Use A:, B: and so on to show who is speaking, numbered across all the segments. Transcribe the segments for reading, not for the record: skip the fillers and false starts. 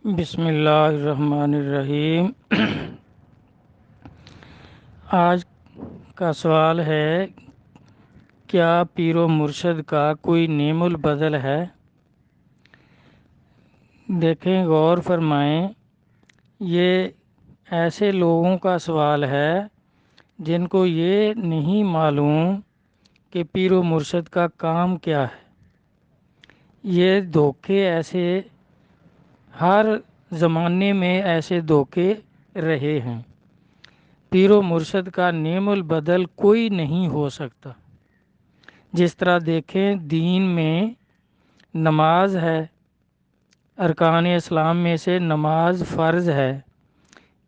A: بسم اللہ الرحمن الرحیم۔ آج کا سوال ہے، کیا پیر و مرشد کا کوئی نعم البدل ہے؟ دیکھیں، غور فرمائیں، یہ ایسے لوگوں کا سوال ہے جن کو یہ نہیں معلوم کہ پیر و مرشد کا کام کیا ہے۔ یہ دھوکے ایسے ہر زمانے میں ایسے دھوکے رہے ہیں۔ پیر و مرشد کا نعم البدل کوئی نہیں ہو سکتا۔ جس طرح دیکھیں، دین میں نماز ہے، ارکان اسلام میں سے نماز فرض ہے،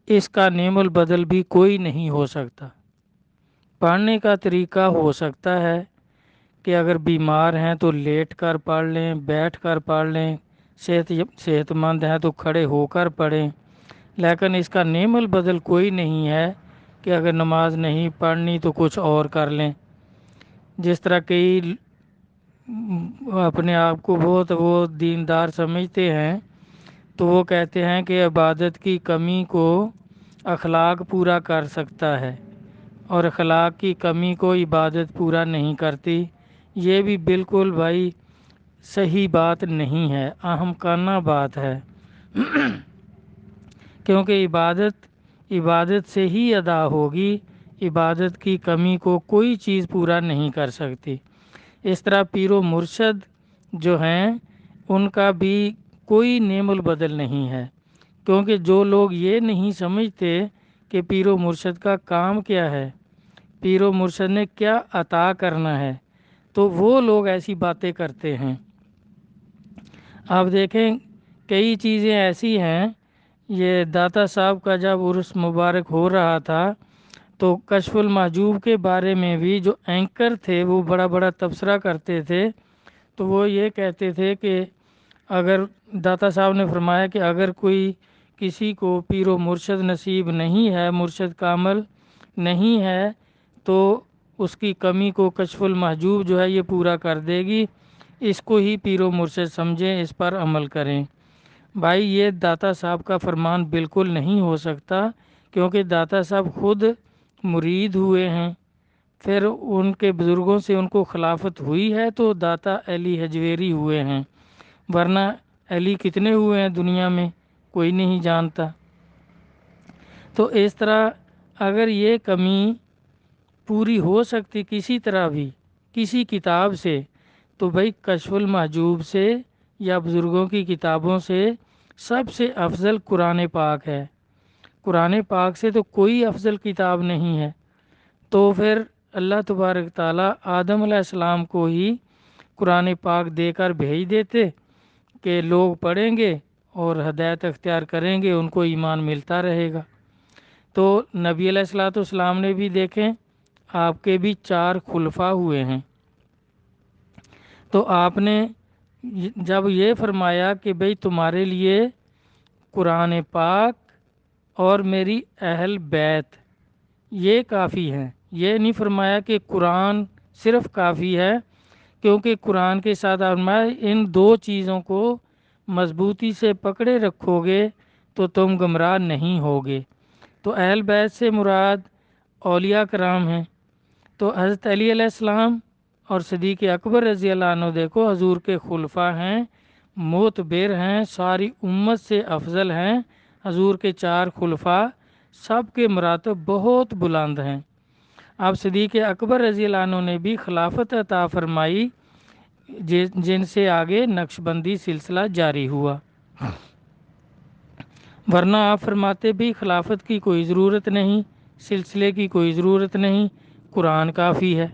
A: اس کا نعم البدل بھی کوئی نہیں ہو سکتا۔ پڑھنے کا طریقہ ہو سکتا ہے کہ اگر بیمار ہیں تو لیٹ کر پڑھ لیں، بیٹھ کر پڑھ لیں، صحت مند ہیں تو کھڑے ہو کر پڑھیں، لیکن اس کا نعم البدل کوئی نہیں ہے کہ اگر نماز نہیں پڑھنی تو کچھ اور کر لیں۔ جس طرح کئی اپنے آپ کو بہت وہ دیندار سمجھتے ہیں تو وہ کہتے ہیں کہ عبادت کی کمی کو اخلاق پورا کر سکتا ہے، اور اخلاق کی کمی کو عبادت پورا نہیں کرتی۔ یہ بھی بالکل بھائی صحیح بات نہیں ہے، اہم کانہ بات ہے، کیونکہ عبادت سے ہی ادا ہوگی۔ عبادت کی کمی کو کوئی چیز پورا نہیں کر سکتی۔ اس طرح پیر و مرشد جو ہیں ان کا بھی کوئی نعم البدل نہیں ہے، کیونکہ جو لوگ یہ نہیں سمجھتے کہ پیر و مرشد کا کام کیا ہے، پیر و مرشد نے کیا عطا کرنا ہے، تو وہ لوگ ایسی باتیں کرتے ہیں۔ آپ دیکھیں، کئی چیزیں ایسی ہیں، یہ داتا صاحب کا جب عرس مبارک ہو رہا تھا تو کشف المحجوب کے بارے میں بھی جو اینکر تھے وہ بڑا بڑا تبصرہ کرتے تھے، تو وہ یہ کہتے تھے کہ اگر داتا صاحب نے فرمایا کہ اگر کوئی کسی کو پیر و مرشد نصیب نہیں ہے، مرشد کامل نہیں ہے، تو اس کی کمی کو کشف المحجوب جو ہے یہ پورا کر دے گی، اس کو ہی پیر و مرشد سمجھیں، اس پر عمل کریں۔ بھائی، یہ داتا صاحب کا فرمان بالکل نہیں ہو سکتا، کیونکہ داتا صاحب خود مرید ہوئے ہیں، پھر ان کے بزرگوں سے ان کو خلافت ہوئی ہے تو داتا علی حجویری ہوئے ہیں، ورنہ علی کتنے ہوئے ہیں دنیا میں کوئی نہیں جانتا۔ تو اس طرح اگر یہ کمی پوری ہو سکتی کسی طرح بھی کسی کتاب سے، تو بھائی کشف المحجوب سے یا بزرگوں کی کتابوں سے سب سے افضل قرآن پاک ہے۔ قرآن پاک سے تو کوئی افضل کتاب نہیں ہے۔ تو پھر اللہ تبارک تعالیٰ آدم علیہ السلام کو ہی قرآن پاک دے کر بھیج دیتے کہ لوگ پڑھیں گے اور ہدایت اختیار کریں گے، ان کو ایمان ملتا رہے گا۔ تو نبی علیہ الصلوۃ والسلام نے بھی دیکھیں، آپ کے بھی 4 خلفاء ہوئے ہیں، تو آپ نے جب یہ فرمایا کہ بھئی تمہارے لیے قرآن پاک اور میری اہل بیت یہ کافی ہیں، یہ نہیں فرمایا کہ قرآن صرف کافی ہے، کیونکہ قرآن کے ساتھ فرمایا ان 2 چیزوں کو مضبوطی سے پکڑے رکھو گے تو تم گمراہ نہیں ہوگے۔ تو اہل بیت سے مراد اولیاء کرام ہیں، تو حضرت علی علیہ السلام اور صدیق اکبر رضی اللہ عنہ دیکھو حضور کے خلفاء ہیں، معتبر ہیں، ساری امت سے افضل ہیں۔ حضور کے 4 خلفاء سب کے مراتب بہت بلند ہیں۔ اب صدیق اکبر رضی اللہ عنہ نے بھی خلافت عطا فرمائی، جن سے آگے نقش بندی سلسلہ جاری ہوا، ورنہ آپ فرماتے بھی خلافت کی کوئی ضرورت نہیں، سلسلے کی کوئی ضرورت نہیں، قرآن کافی ہے۔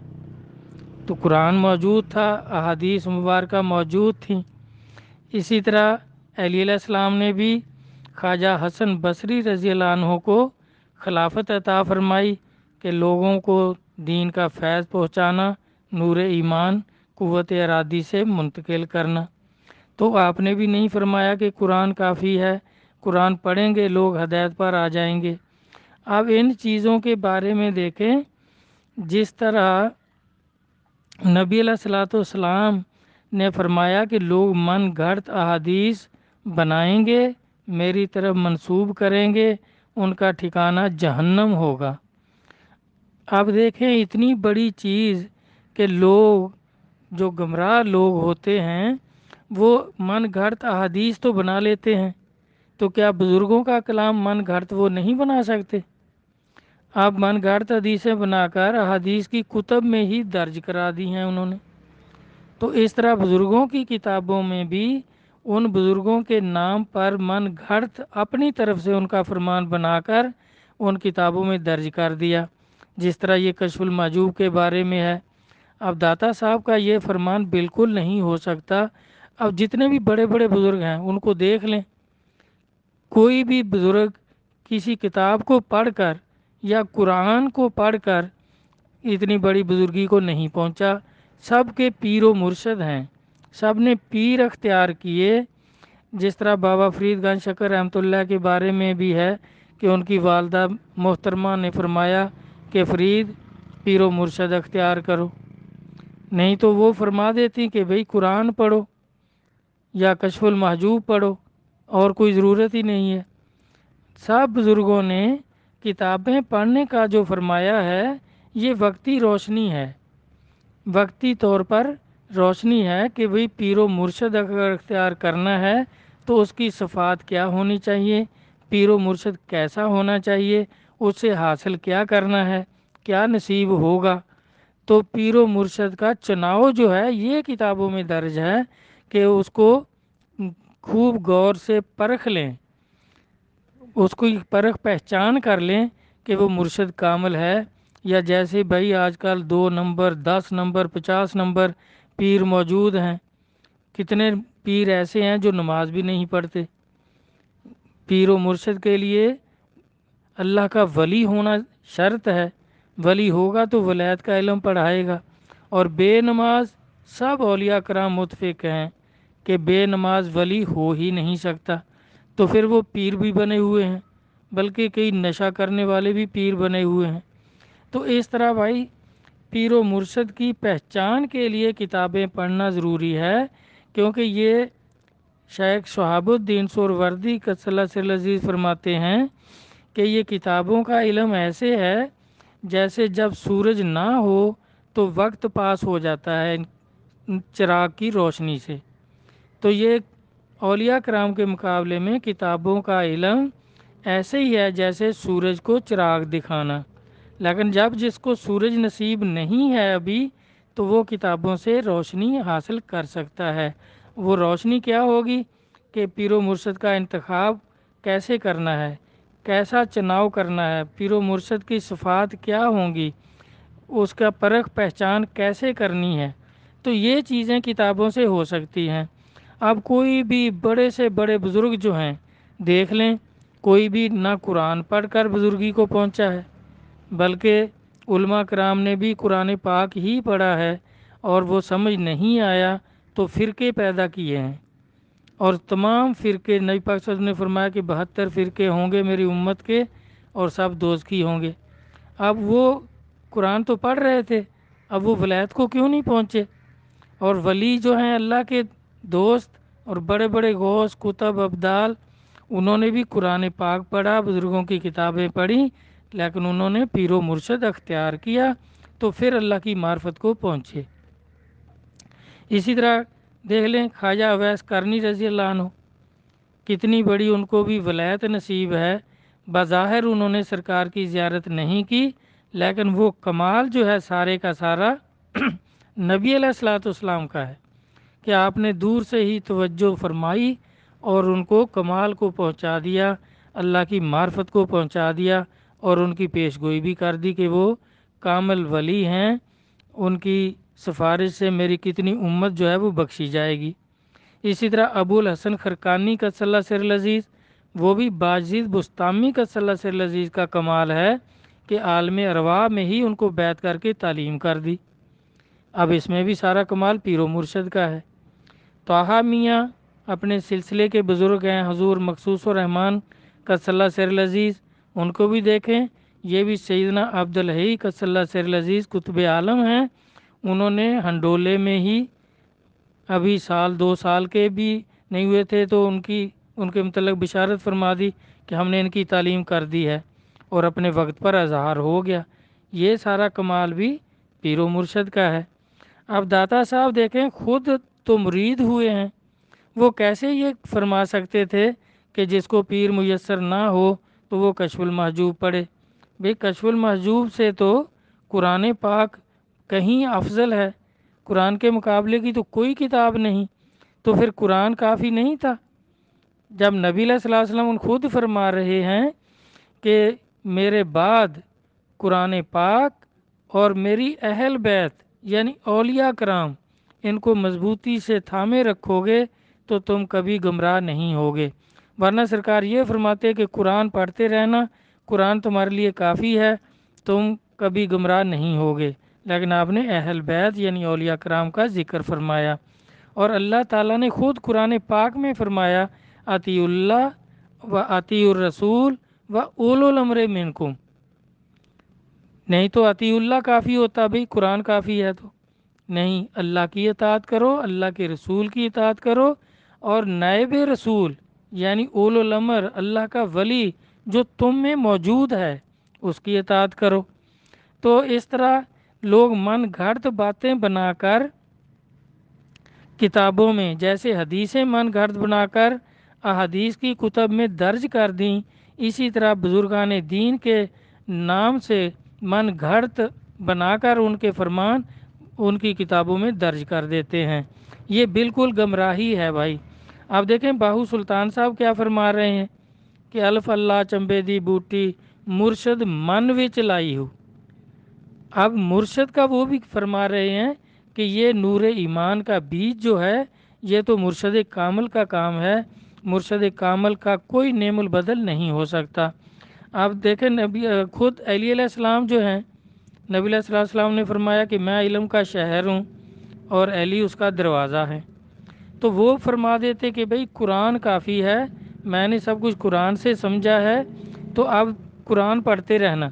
A: تو قرآن موجود تھا، احادیث مبارکہ موجود تھیں۔ اسی طرح علی علیہ السلام نے بھی خواجہ حسن بصری رضی اللہ عنہ کو خلافت عطا فرمائی کہ لوگوں کو دین کا فیض پہنچانا، نور ایمان قوت ارادی سے منتقل کرنا۔ تو آپ نے بھی نہیں فرمایا کہ قرآن کافی ہے، قرآن پڑھیں گے لوگ ہدایت پر آ جائیں گے۔ اب ان چیزوں کے بارے میں دیکھیں، جس طرح نبی علیہ الصلوۃ والسلام نے فرمایا کہ لوگ من گھڑت احادیث بنائیں گے میری طرف منسوب کریں گے ان کا ٹھکانہ جہنم ہوگا۔ اب دیکھیں اتنی بڑی چیز کہ لوگ جو گمراہ لوگ ہوتے ہیں وہ من گھڑت احادیث تو بنا لیتے ہیں، تو کیا بزرگوں کا کلام من گھڑت وہ نہیں بنا سکتے؟ اب من گھڑت حدیثیں بنا کر احادیث کی کتب میں ہی درج کرا دی ہیں انہوں نے۔ تو اس طرح بزرگوں کی کتابوں میں بھی ان بزرگوں کے نام پر من گھڑت اپنی طرف سے ان کا فرمان بنا کر ان کتابوں میں درج کر دیا، جس طرح یہ کشف المحجوب کے بارے میں ہے۔ اب داتا صاحب کا یہ فرمان بالکل نہیں ہو سکتا۔ اب جتنے بھی بڑے بڑے بزرگ ہیں ان کو دیکھ لیں، کوئی بھی بزرگ کسی کتاب کو پڑھ کر یا قرآن کو پڑھ کر اتنی بڑی بزرگی کو نہیں پہنچا۔ سب کے پیر و مرشد ہیں، سب نے پیر اختیار کیے۔ جس طرح بابا فرید گنج شکر رحمۃ اللہ کے بارے میں بھی ہے کہ ان کی والدہ محترمہ نے فرمایا کہ فرید پیر و مرشد اختیار کرو، نہیں تو وہ فرما دیتی کہ بھئی قرآن پڑھو یا کشف المحجوب پڑھو، اور کوئی ضرورت ہی نہیں ہے۔ سب بزرگوں نے کتابیں پڑھنے کا جو فرمایا ہے یہ وقتی روشنی ہے، وقتی طور پر روشنی ہے کہ بھئی پیر و مرشد اگر اختیار کرنا ہے تو اس کی صفات کیا ہونی چاہیے، پیر و مرشد کیسا ہونا چاہیے، اس سے حاصل کیا کرنا ہے، کیا نصیب ہوگا۔ تو پیر و مرشد کا چناؤ جو ہے یہ کتابوں میں درج ہے کہ اس کو خوب غور سے پرکھ لیں، اس کو پرکھ پہچان کر لیں کہ وہ مرشد کامل ہے، یا جیسے بھائی آج کل 2 نمبر 10 نمبر 50 نمبر پیر موجود ہیں۔ کتنے پیر ایسے ہیں جو نماز بھی نہیں پڑھتے۔ پیر و مرشد کے لیے اللہ کا ولی ہونا شرط ہے، ولی ہوگا تو ولایت کا علم پڑھائے گا۔ اور بے نماز سب اولیاء کرام متفق ہیں کہ بے نماز ولی ہو ہی نہیں سکتا، تو پھر وہ پیر بھی بنے ہوئے ہیں، بلکہ کئی نشہ کرنے والے بھی پیر بنے ہوئے ہیں۔ تو اس طرح بھائی پیر و مرشد کی پہچان کے لیے کتابیں پڑھنا ضروری ہے، کیونکہ یہ شیخ شہاب الدین سہروردی قدس اللہ سر العزیز فرماتے ہیں کہ یہ کتابوں کا علم ایسے ہے جیسے جب سورج نہ ہو تو وقت پاس ہو جاتا ہے چراغ کی روشنی سے۔ تو یہ اولیاء کرام کے مقابلے میں کتابوں کا علم ایسے ہی ہے جیسے سورج کو چراغ دکھانا، لیکن جب جس کو سورج نصیب نہیں ہے ابھی تو وہ کتابوں سے روشنی حاصل کر سکتا ہے۔ وہ روشنی کیا ہوگی کہ پیر و مرشد کا انتخاب کیسے کرنا ہے، کیسا چناؤ کرنا ہے، پیر و مرشد کی صفات کیا ہوں گی، اس کا پرکھ پہچان کیسے کرنی ہے، تو یہ چیزیں کتابوں سے ہو سکتی ہیں۔ اب کوئی بھی بڑے سے بڑے بزرگ جو ہیں دیکھ لیں، کوئی بھی نہ قرآن پڑھ کر بزرگی کو پہنچا ہے، بلکہ علماء کرام نے بھی قرآن پاک ہی پڑھا ہے، اور وہ سمجھ نہیں آیا تو فرقے پیدا کیے ہیں، اور تمام فرقے نبی پاک صلی اللہ علیہ وسلم نے فرمایا کہ 72 فرقے ہوں گے میری امت کے اور سب دوزخی ہوں گے۔ اب وہ قرآن تو پڑھ رہے تھے، اب وہ ولایت کو کیوں نہیں پہنچے؟ اور ولی جو ہیں اللہ کے دوست اور بڑے بڑے غوث کتب ابدال، انہوں نے بھی قرآن پاک پڑھا، بزرگوں کی کتابیں پڑھی، لیکن انہوں نے پیر و مرشد اختیار کیا تو پھر اللہ کی معرفت کو پہنچے۔ اسی طرح دیکھ لیں خواجہ اویس کرنی رضی اللہ عنہ، کتنی بڑی ان کو بھی ولایت نصیب ہے۔ بظاہر انہوں نے سرکار کی زیارت نہیں کی، لیکن وہ کمال جو ہے سارے کا سارا نبی علیہ الصلوۃ والسلام کا ہے کہ آپ نے دور سے ہی توجہ فرمائی اور ان کو کمال کو پہنچا دیا، اللہ کی معرفت کو پہنچا دیا، اور ان کی پیش گوئی بھی کر دی کہ وہ کامل ولی ہیں، ان کی سفارش سے میری کتنی امت جو ہے وہ بخشی جائے گی۔ اسی طرح ابو الحسن خرقانی قدس اللہ سر العزیز، وہ بھی باجید بستامی قدس اللہ سر العزیز کا کمال ہے کہ عالم ارواح میں ہی ان کو بیعت کر کے تعلیم کر دی۔ اب اس میں بھی سارا کمال پیر و مرشد کا ہے۔ طٰہٰ میاں اپنے سلسلے کے بزرگ ہیں، حضور مخصوص الرحمن قدس اللہ سر العزیز، ان کو بھی دیکھیں، یہ بھی سیدنا عبدالحی قدس اللہ سر العزیز قطب عالم ہیں۔ انہوں نے ہنڈولے میں ہی ابھی 1-2 سال کے بھی نہیں ہوئے تھے تو ان کی ان کے متعلق بشارت فرما دی کہ ہم نے ان کی تعلیم کر دی ہے اور اپنے وقت پر اظہار ہو گیا۔ یہ سارا کمال بھی پیر و مرشد کا ہے۔ اب داتا صاحب دیکھیں خود تو مرید ہوئے ہیں، وہ کیسے یہ فرما سکتے تھے کہ جس کو پیر میسر نہ ہو تو وہ کشف المحجوب پڑھے؟ بھئی کشف المحجوب سے تو قرآن پاک کہیں افضل ہے، قرآن کے مقابلے کی تو کوئی کتاب نہیں، تو پھر قرآن کافی نہیں تھا؟ جب نبی علیہ الصلوۃ والسلام خود فرما رہے ہیں کہ میرے بعد قرآن پاک اور میری اہل بیت یعنی اولیاء کرام ان کو مضبوطی سے تھامے رکھو گے تو تم کبھی گمراہ نہیں ہوگے، ورنہ سرکار یہ فرماتے کہ قرآن پڑھتے رہنا، قرآن تمہارے لیے کافی ہے، تم کبھی گمراہ نہیں ہوگے۔ لیکن آپ نے اہل بیت یعنی اولیاء کرام کا ذکر فرمایا، اور اللہ تعالیٰ نے خود قرآن پاک میں فرمایا اطیعوا اللہ و اطیعوا الرسول و اولو الامر منکم۔ نہیں تو اطیعوا اللہ کافی ہوتا، بھئی قرآن کافی ہے تو نہیں، اللہ کی اطاعت کرو، اللہ کے رسول کی اطاعت کرو، اور نائب رسول یعنی اولو الامر اللہ کا ولی جو تم میں موجود ہے اس کی اطاعت کرو۔ تو اس طرح لوگ من گھڑت باتیں بنا کر کتابوں میں، جیسے حدیثیں من گھڑت بنا کر احادیث کی کتب میں درج کر دیں، اسی طرح بزرگان دین کے نام سے من گھڑت بنا کر ان کے فرمان ان کی کتابوں میں درج کر دیتے ہیں۔ یہ بالکل گمراہی ہے بھائی۔ اب دیکھیں باہو سلطان صاحب کیا فرما رہے ہیں کہ الف اللہ چمبے دی بوٹی مرشد من وچ لائی ہو۔ اب مرشد کا وہ بھی فرما رہے ہیں کہ یہ نور ایمان کا بیج جو ہے یہ تو مرشد کامل کا کام ہے، مرشد کامل کا کوئی نعم البدل نہیں ہو سکتا۔ آپ دیکھیں نبی خود علی علیہ السلام جو ہیں، نبی علیہ السلام نے فرمایا کہ میں علم کا شہر ہوں اور علی اس کا دروازہ ہے، تو وہ فرما دیتے کہ بھئی قرآن کافی ہے، میں نے سب کچھ قرآن سے سمجھا ہے، تو اب قرآن پڑھتے رہنا۔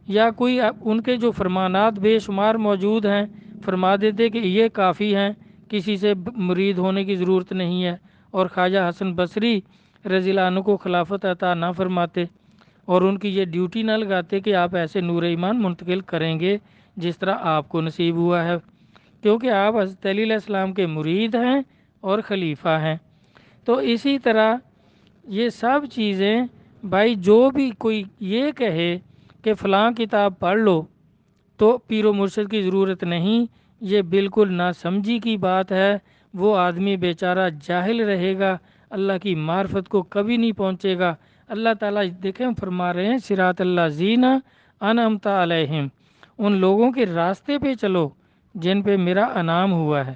A: یا کوئی ان کے جو فرمانات بے شمار موجود ہیں فرما دیتے کہ یہ کافی ہیں، کسی سے مرید ہونے کی ضرورت نہیں ہے، اور خواجہ حسن بصری رضی اللہ عنہ کو خلافت عطا نہ فرماتے اور ان کی یہ ڈیوٹی نہ لگاتے کہ آپ ایسے نور ایمان منتقل کریں گے جس طرح آپ کو نصیب ہوا ہے، کیونکہ آپ حضرت علی علیہ السلام کے مرید ہیں اور خلیفہ ہیں۔ تو اسی طرح یہ سب چیزیں بھائی، جو بھی کوئی یہ کہے کہ فلاں کتاب پڑھ لو تو پیر و مرشد کی ضرورت نہیں، یہ بالکل ناسمجھی کی بات ہے۔ وہ آدمی بیچارہ جاہل رہے گا، اللہ کی معرفت کو کبھی نہیں پہنچے گا۔ اللہ تعالیٰ دیکھیں فرما رہے ہیں صراط اللہ زینہ انعمت علیہم، ان لوگوں کے راستے پہ چلو جن پہ میرا انعام ہوا ہے۔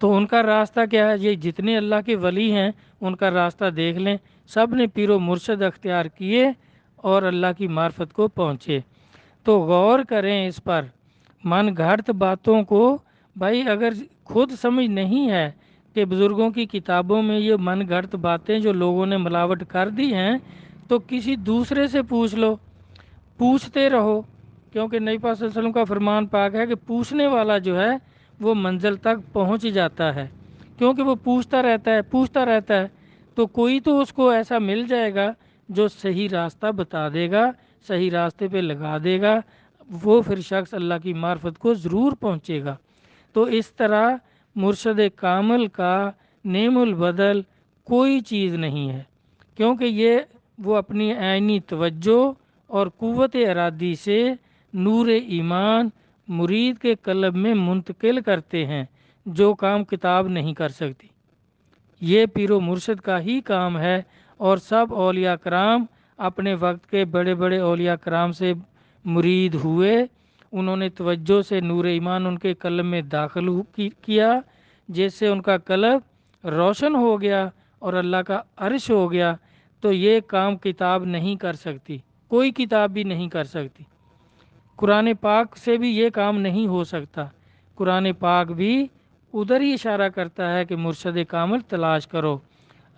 A: تو ان کا راستہ کیا ہے؟ یہ جتنے اللہ کے ولی ہیں ان کا راستہ دیکھ لیں، سب نے پیر و مرشد اختیار کیے اور اللہ کی معرفت کو پہنچے۔ تو غور کریں اس پر، من گھڑت باتوں کو بھائی اگر خود سمجھ نہیں ہے کہ بزرگوں کی کتابوں میں یہ من گھڑت باتیں جو لوگوں نے ملاوٹ کر دی ہیں تو کسی دوسرے سے پوچھ لو، پوچھتے رہو، کیونکہ نبی پاک صلی اللہ علیہ وسلم کا فرمان پاک ہے کہ پوچھنے والا جو ہے وہ منزل تک پہنچ جاتا ہے، کیونکہ وہ پوچھتا رہتا ہے تو کوئی تو اس کو ایسا مل جائے گا جو صحیح راستہ بتا دے گا، صحیح راستے پہ لگا دے گا، وہ پھر شخص اللہ کی معرفت کو ضرور پہنچے گا۔ تو اس طرح مرشد کامل کا نعم البدل کوئی چیز نہیں ہے، کیونکہ یہ وہ اپنی عینی توجہ اور قوت ارادی سے نور ایمان مرید کے قلب میں منتقل کرتے ہیں، جو کام کتاب نہیں کر سکتی۔ یہ پیر و مرشد کا ہی کام ہے، اور سب اولیاء کرام اپنے وقت کے بڑے بڑے اولیاء کرام سے مرید ہوئے، انہوں نے توجہ سے نور ایمان ان کے قلب میں داخل کیا، جس سے ان کا قلب روشن ہو گیا اور اللہ کا عرش ہو گیا۔ تو یہ کام کتاب نہیں کر سکتی، کوئی کتاب بھی نہیں کر سکتی، قرآن پاک سے بھی یہ کام نہیں ہو سکتا۔ قرآن پاک بھی ادھر ہی اشارہ کرتا ہے کہ مرشد کامل تلاش کرو،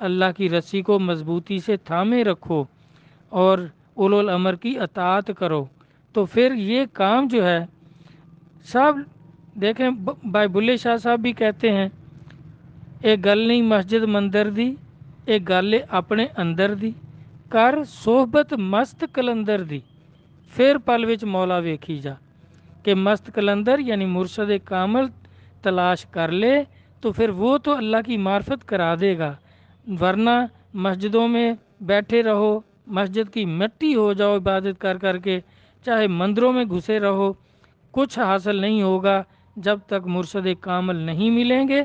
A: اللہ کی رسی کو مضبوطی سے تھامے رکھو اور اولو الامر کی اطاعت کرو، تو پھر یہ کام جو ہے سب دیکھیں۔ بھائی بلے شاہ صاحب بھی کہتے ہیں ایک گل نہیں مسجد مندر دی ਇਹ ਗੱਲ ਆਪਣੇ ਅੰਦਰ ਦੀ ਕਰ ਸੋਹਬਤ ਮਸਤ ਕਲੰਦਰ ਦੀ, ਫਿਰ ਪਲ ਵਿੱਚ ਮੌਲਾ ਵੇਖੀ ਜਾ। کہ مست قلندر یعنی مرشد کامل تلاش کر لے تو پھر وہ تو اللہ کی معرفت کرا دے گا، ورنہ مسجدوں میں بیٹھے رہو، مسجد کی مٹی ہو جاؤ عبادت کر کر کے، چاہے مندروں میں گھسے رہو، کچھ حاصل نہیں ہوگا جب تک مرشد کامل نہیں ملیں گے۔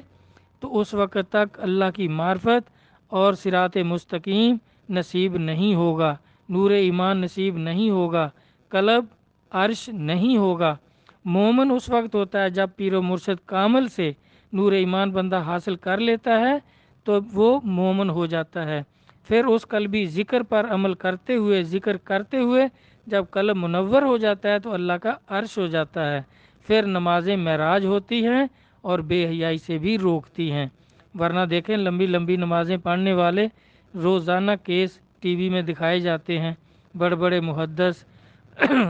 A: تو اس وقت تک اللہ کی معرفت اور صراط مستقیم نصیب نہیں ہوگا، نور ایمان نصیب نہیں ہوگا، قلب عرش نہیں ہوگا۔ مومن اس وقت ہوتا ہے جب پیر و مرشد کامل سے نور ایمان بندہ حاصل کر لیتا ہے تو وہ مومن ہو جاتا ہے۔ پھر اس قلبی ذکر پر عمل کرتے ہوئے، ذکر کرتے ہوئے جب قلب منور ہو جاتا ہے تو اللہ کا عرش ہو جاتا ہے۔ پھر نمازیں معراج ہوتی ہیں اور بے حیائی سے بھی روکتی ہیں، ورنہ دیکھیں لمبی لمبی نمازیں پڑھنے والے روزانہ کیس ٹی وی میں دکھائے جاتے ہیں، بڑے بڑے محدث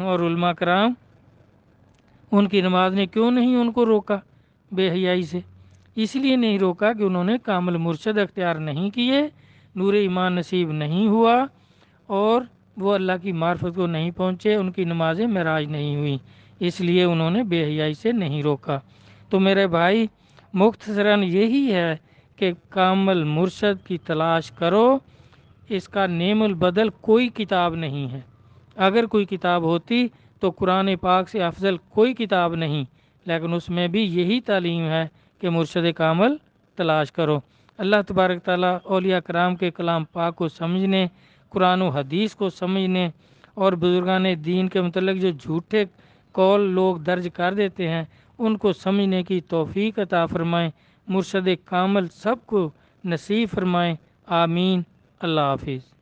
A: اور علماء کرام، ان کی نماز نے کیوں نہیں ان کو روکا بے حیائی سے؟ اس لیے نہیں روکا کہ انہوں نے کامل مرشد اختیار نہیں کیے، نور ایمان نصیب نہیں ہوا اور وہ اللہ کی معرفت کو نہیں پہنچے، ان کی نمازیں معراج نہیں ہوئیں، اس لیے انہوں نے بے حیائی سے نہیں روکا۔ تو میرے بھائی مختصراً یہی ہے کہ کامل مرشد کی تلاش کرو، اس کا نعم البدل کوئی کتاب نہیں ہے۔ اگر کوئی کتاب ہوتی تو قرآن پاک سے افضل کوئی کتاب نہیں، لیکن اس میں بھی یہی تعلیم ہے کہ مرشد کامل تلاش کرو۔ اللہ تبارک تعالیٰ اولیاء کرام کے کلام پاک کو سمجھنے، قرآن و حدیث کو سمجھنے اور بزرگان دین کے متعلق جو جھوٹے قول لوگ درج کر دیتے ہیں ان کو سمجھنے کی توفیق عطا فرمائیں۔ مرشد کامل سب کو نصیب فرمائیں، آمین۔ اللہ حافظ۔